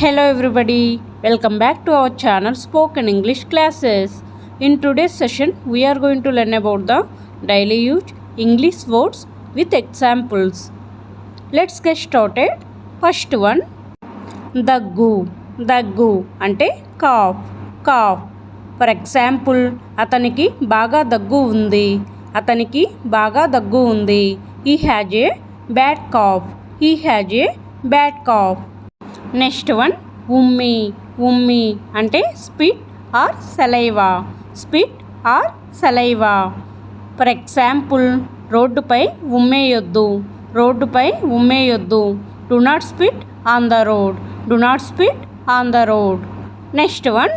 Hello everybody, welcome back to our channel Spoken English Classes. In today's session, we are going to learn about the daily use English words with examples. Let's get started. First one, దగ్గు. దగ్గు అంటే cough, cough. For example, అతనికి బాగా దగ్గు ఉంది. అతనికి బాగా దగ్గు ఉంది. He has a bad cough. He has a bad cough. Next one ఉమ్మి. ఉమ్మి అంటే spit or saliva. Spit or saliva. For example, రోడ్డుపై ఉమ్మేయొద్దు. రోడ్డుపై ఉమ్మేయొద్దు. Do not spit on the road. Do not spit on the road. Next one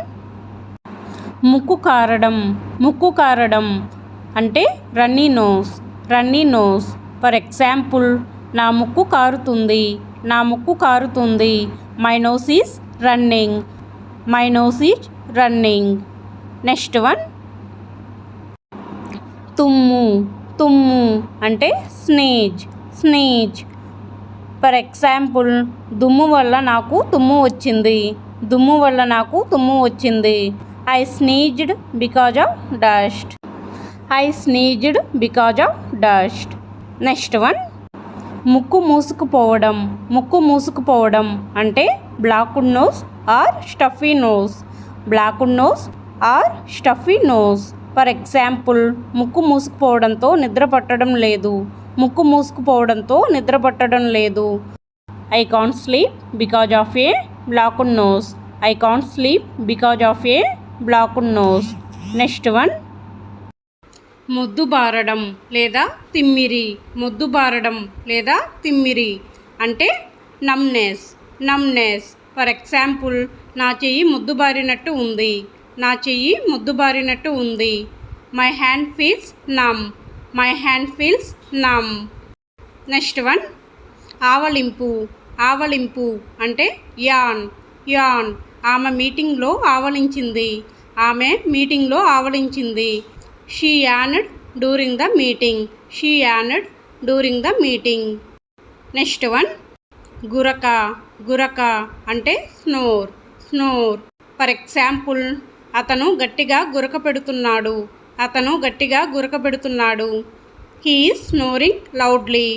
ముక్కు కారడం. ముక్కు కారడం అంటే runny nose. Runny nose. For example, నా ముక్కు కారుతుంది. నా ముక్కు కారుతుంది. My nose is running. My nose is running. Next one తుమ్ము. తుమ్ము అంటే స్నీజ్. స్నీజ్. ఫర్ ఎగ్జాంపుల్, దుమ్ము వల్ల నాకు తుమ్ము వచ్చింది. దుమ్ము వల్ల నాకు తుమ్ము వచ్చింది. I sneezed because of dust. I sneezed because of dust. Next one ముక్కు మూసుకుపోవడం. ముక్కు మూసుకుపోవడం అంటే blocked nose or stuffy nose. Blocked nose or stuffy nose. For example, ముక్కు మూసుకుపోవడంతో నిద్ర పట్టడం లేదు. ముక్కు మూసుకుపోవడంతో నిద్ర పట్టడం లేదు. I can't sleep because of a blocked nose. I can't sleep because of a blocked nose. Next one మొద్దుబారడం లేదా తిమ్మిరి. మొద్దుబారడం లేదా తిమ్మిరి అంటే నమ్నెస్. నమ్నెస్. ఫర్ ఎగ్జాంపుల్, నా చెయ్యి మొద్దుబారినట్టు ఉంది. నా చెయ్యి మొద్దుబారినట్టు ఉంది. My hand feels numb. My hand feels numb. Next one ఆవలింపు. ఆవలింపు అంటే యాన్. యాన్. ఆమె మీటింగ్లో ఆవలించింది. ఆమె మీటింగ్లో ఆవలించింది. She yawned during the meeting. She yawned during the meeting. Next one గురక. గురక అంటే స్నోర్. స్నోర్. ఫర్ ఎగ్జాంపుల్, అతను గట్టిగా గురక పెడుతున్నాడు. అతను గట్టిగా గురక పెడుతున్నాడు. He is snoring loudly.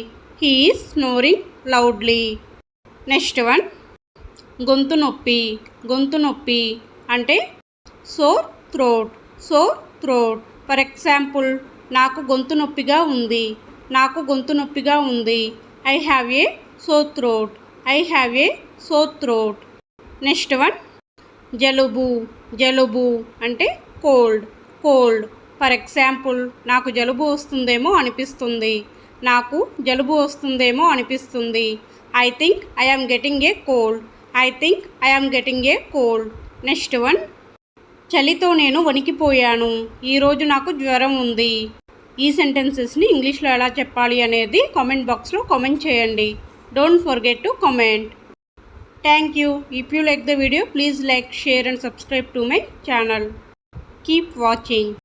He is snoring loudly. Next one గొంతు నొప్పి. గొంతు నొప్పి అంటే sore throat. Sore throat. For example, నాకు గొంతు నొప్పిగా ఉంది. నాకు గొంతు నొప్పిగా ఉంది. I have a sore throat. I have a sore throat. Next one జలుబు. జలుబు అంటే కోల్డ్. కోల్డ్. ఫర్ ఎగ్జాంపుల్, నాకు జలుబు వస్తుందేమో అనిపిస్తుంది. నాకు జలుబు వస్తుందేమో అనిపిస్తుంది. I think I am getting a cold. I think I am getting a cold. Next one చలితో నేను వణికిపోయాను. ఈరోజు నాకు జ్వరం ఉంది. ఈ సెంటెన్సెస్ని ఇంగ్లీష్లో ఎలా చెప్పాలి అనేది కామెంట్ బాక్స్లో కామెంట్ చేయండి. Don't forget to comment. Thank you. If you like the video, please like, share and subscribe to my channel. Keep watching.